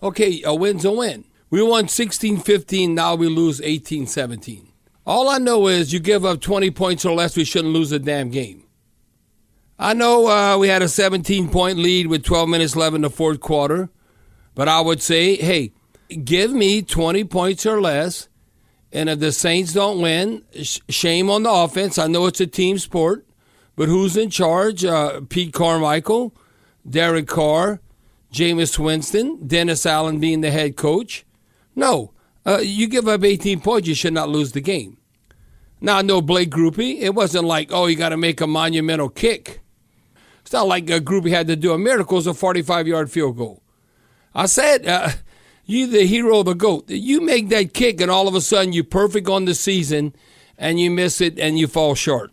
Okay, a win's a win. We won 16-15, now we lose 18-17. All I know is you give up 20 points or less, we shouldn't lose a damn game. I know we had a 17-point lead with 12 minutes left in the fourth quarter, but I would say, hey, give me 20 points or less, and if the Saints don't win, shame on the offense. I know it's a team sport, but who's in charge? Pete Carmichael, Derek Carr, Jameis Winston, Dennis Allen being the head coach. No, you give up 18 points, you should not lose the game. Now, I know Blake Groupie, it wasn't like, oh, you got to make a monumental kick. It's not like Groupie had to do a miracle. It was a 45-yard field goal. I said, you the hero of the GOAT. You make that kick, and all of a sudden you're perfect on the season, and you miss it, and you fall short.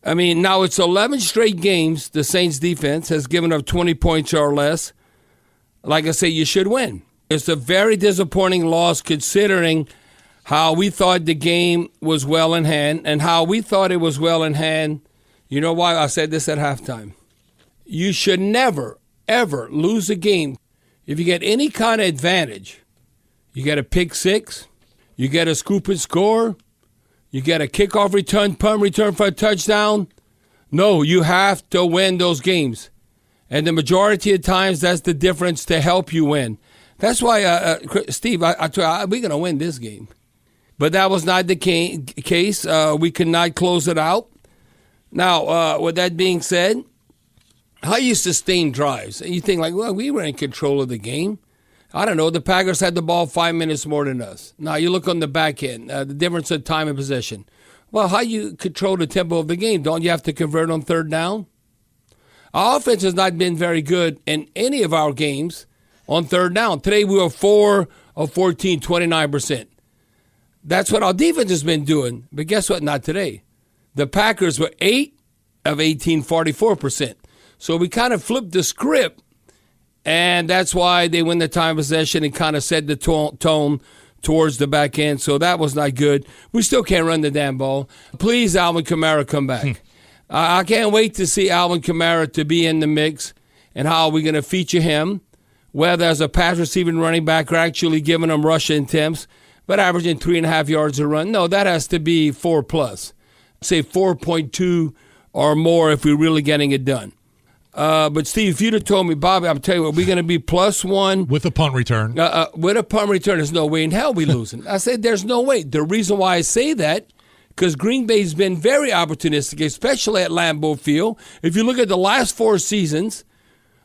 I mean, now it's 11 straight games the Saints defense has given up 20 points or less. Like I say, you should win. It's a very disappointing loss considering how we thought the game was well in hand and how we thought it was well in hand. You know why? I said this at halftime. You should never, ever lose a game. If you get any kind of advantage, you get a pick six, you get a scoop and score, you get a kickoff return, punt return for a touchdown. No, you have to win those games. And the majority of times, that's the difference to help you win. That's why, Steve, we're going to win this game. But that was not the case. We could not close it out. Now, with that being said, how you sustain drives? You think like, well, we were in control of the game. I don't know. The Packers had the ball 5 minutes more than us. Now, you look on the back end, the difference of time and possession. Well, how you control the tempo of the game? Don't you have to convert on third down? Our offense has not been very good in any of our games on third down. Today we were 4 of 14, 29%. That's what our defense has been doing. But guess what? Not today. The Packers were 8 of 18, 44%. So we kind of flipped the script, and that's why they win the time possession and kind of set the tone towards the back end. So that was not good. We still can't run the damn ball. Please, Alvin Kamara, come back. I can't wait to see Alvin Kamara to be in the mix and how we're going to feature him, whether as a pass receiving running back or actually giving him rushing attempts, but averaging 3.5 yards a run. No, that has to be 4+. Say 4.2 or more if we're really getting it done. But, Steve, if you'd have told me, Bobby, I'm telling you what, we're going to be +1. With a punt return. With a punt return, there's no way in hell we losing. I said there's no way. The reason why I say that, because Green Bay's been very opportunistic, especially at Lambeau Field. If you look at the last 4 seasons,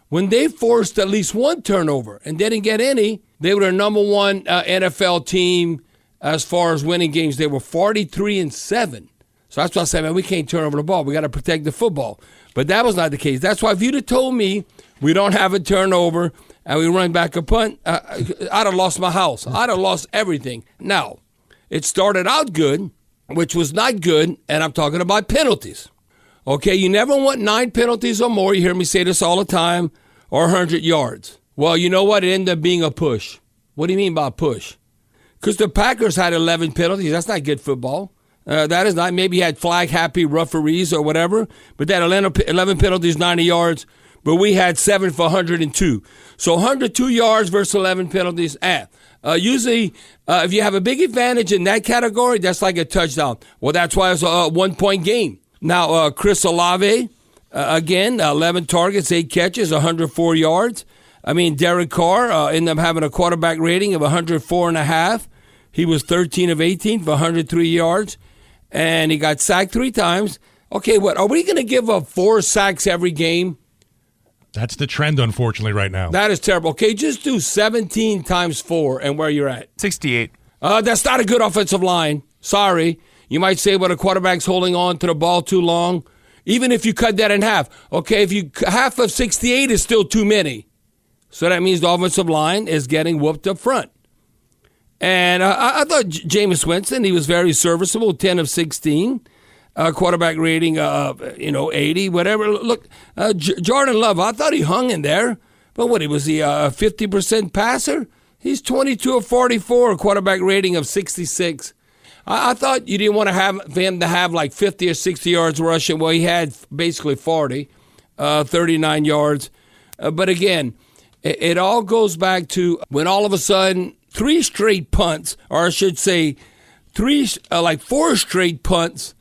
when they forced at least one turnover and didn't get any, they were the number 1 NFL team as far as winning games. They were 43-7. So that's why I said, man, we can't turn over the ball. We got to protect the football. But that was not the case. That's why if you'd have told me we don't have a turnover and we run back a punt, I'd have lost my house. I'd have lost everything. Now, it started out good, which was not good, and I'm talking about penalties. Okay, you never want 9 penalties or more. You hear me say this all the time, or 100 yards. Well, you know what? It ended up being a push. What do you mean by push? Because the Packers had 11 penalties. That's not good football. That is not. Maybe you had flag-happy referees or whatever, but that 11 penalties, 90 yards, but we had 7 for 102. So 102 yards versus 11 penalties. Usually, if you have a big advantage in that category, that's like a touchdown. Well, that's why it's a 1-point game. Now, Chris Olave, again, 11 targets, 8 catches, 104 yards. I mean, Derek Carr ended up having a quarterback rating of 104.5. He was 13 of 18 for 103 yards, and he got sacked 3 times. Okay, what, are we going to give up 4 sacks every game? That's the trend, unfortunately, right now. That is terrible. Okay, just do 17 times 4 and where you're at. 68. That's not a good offensive line. Sorry. You might say, well, the quarterback's holding on to the ball too long. Even if you cut that in half. Okay, half of 68 is still too many. So that means the offensive line is getting whooped up front. And I thought Jameis Winston, he was very serviceable, 10 of 16. Quarterback rating, 80, whatever. Look, Jordan Love, I thought he hung in there. But what, was he a 50% passer? He's 22 of 44, quarterback rating of 66. I thought you didn't want to have him to have like 50 or 60 yards rushing. Well, he had basically 40, 39 yards. But again, It all goes back to when all of a sudden 3 straight punts, or I should say 4 straight punts,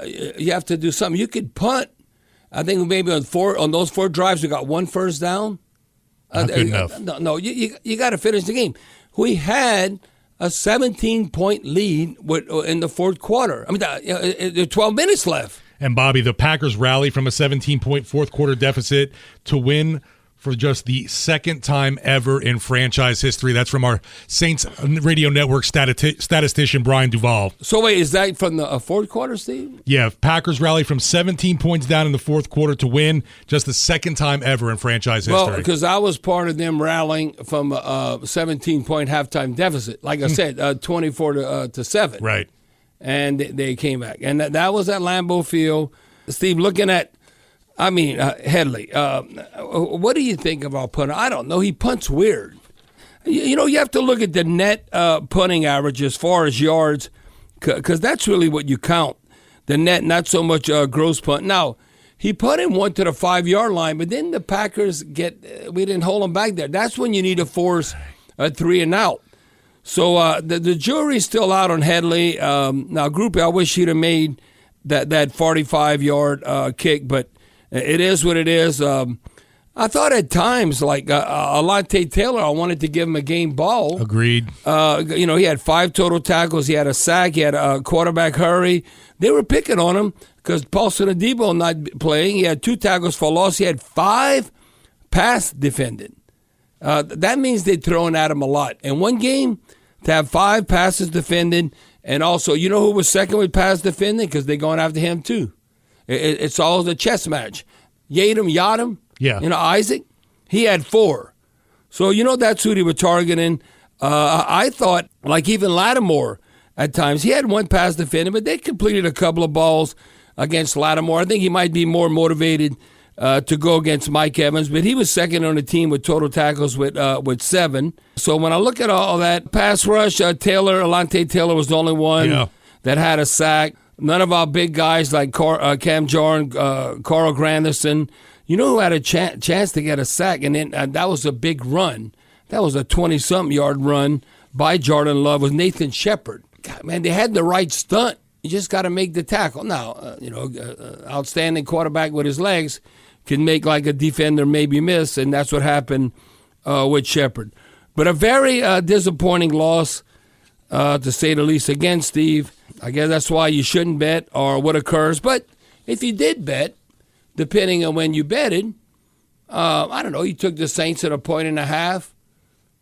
you have to do something. You could punt. I think maybe on those 4 drives we got 1 first down. Not good enough. No, you got to finish the game. We had a 17-point lead in the fourth quarter. I mean, there 12 minutes left. And Bobby, the Packers rally from a 17-point fourth quarter deficit to win for just the second time ever in franchise history. That's from our Saints Radio Network statistician, Brian Duvall. So wait, is that from the fourth quarter, Steve? Yeah, Packers rally from 17 points down in the fourth quarter to win just the second time ever in franchise history. Well, because I was part of them rallying from a 17-point halftime deficit. Like I said, 24 to 7. Right. And they came back. And that was at Lambeau Field. Steve, looking at Headley, what do you think of our punter? I don't know. He punts weird. You have to look at the net punting average as far as yards, because that's really what you count. The net, not so much gross punt. Now, he punted one to the 5-yard line, but then the Packers we didn't hold him back there. That's when you need to force a 3 and out. So the jury's still out on Headley. Now, Groupie, I wish he'd have made that 45-yard kick, but it is what it is. I thought at times, like Alante Taylor, I wanted to give him a game ball. Agreed. He had 5 total tackles. He had a sack. He had a quarterback hurry. They were picking on him because Paulson Adebo not playing. He had 2 tackles for loss. He had 5 pass defended. That means they're throwing at him a lot. In one game, to have 5 passes defended, and also, you know who was second with pass defending? Because they're going after him too. It's all the chess match. Yadam, yeah. Isaac, he had 4. So, that's who they were targeting. I thought, like even Lattimore at times, he had 1 pass defended, but they completed a couple of balls against Lattimore. I think he might be more motivated to go against Mike Evans, but he was second on the team with total tackles with 7. So when I look at all that pass rush, Alante Taylor was the only one that had a sack. None of our big guys like Cam Jordan, Carl Granderson, who had a chance to get a sack, and then that was a big run. That was a 20-something yard run by Jordan Love with Nathan Shepard. God, man, they had the right stunt. You just got to make the tackle. Now, outstanding quarterback with his legs can make like a defender maybe miss, and that's what happened with Shepard. But a very disappointing loss, to say the least. Again, Steve, I guess that's why you shouldn't bet or what occurs. But if you did bet, depending on when you betted, I don't know, you took the Saints at 1.5,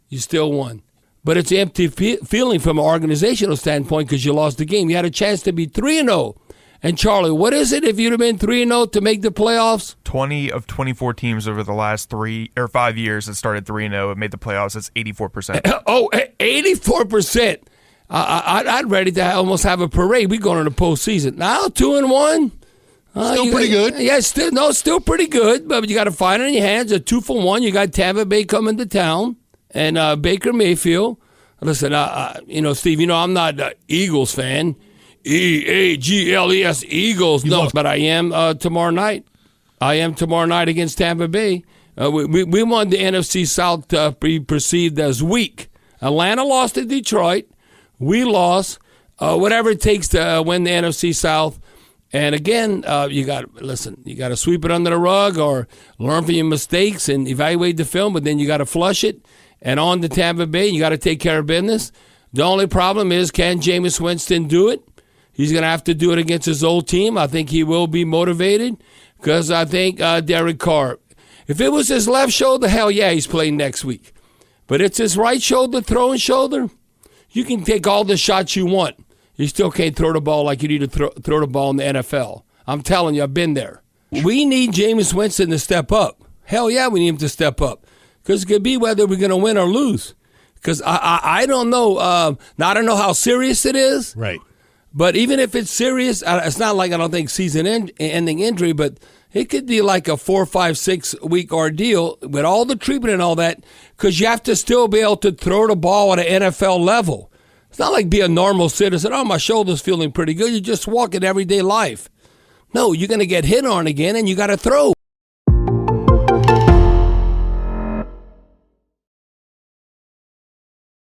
you still won. But it's an empty feeling from an organizational standpoint because you lost the game. You had a chance to be 3-0. And, Charlie, what is it if you'd have been 3-0 to make the playoffs? 20 of 24 teams over the last 3 or 5 years that started 3-0 and made the playoffs. That's 84%. Oh, 84%. I'd ready to almost have a parade. We going to the postseason. Now, 2-1. Still pretty good. Yeah, still pretty good. But you got to fight on your hands. A 2-for-1. You got Tampa Bay coming to town. And Baker Mayfield. Listen, Steve, I'm not an Eagles fan. Eagles, Eagles. No, but I am tomorrow night. I am tomorrow night against Tampa Bay. We want the NFC South to be perceived as weak. Atlanta lost to Detroit. We lost. Whatever it takes to win the NFC South. And again, you got to sweep it under the rug or learn from your mistakes and evaluate the film, but then you got to flush it. And on to Tampa Bay, you got to take care of business. The only problem is, can Jameis Winston do it? He's going to have to do it against his old team. I think he will be motivated because I think Derek Carr, if it was his left shoulder, hell yeah, he's playing next week. But it's his right shoulder, throwing shoulder. You can take all the shots you want. You still can't throw the ball like you need to throw the ball in the NFL. I'm telling you, I've been there. We need Jameis Winston to step up. Hell yeah, we need him to step up. Because it could be whether we're going to win or lose. Because I don't know. Now, I don't know how serious it is. Right. But even if it's serious, it's not like I don't think season-ending injury, but it could be like a 4, 5, 6 week ordeal with all the treatment and all that, because you have to still be able to throw the ball at an NFL level. It's not like be a normal citizen. Oh, my shoulder's feeling pretty good. You just walk in everyday life. No, you're going to get hit on again, and you got to throw.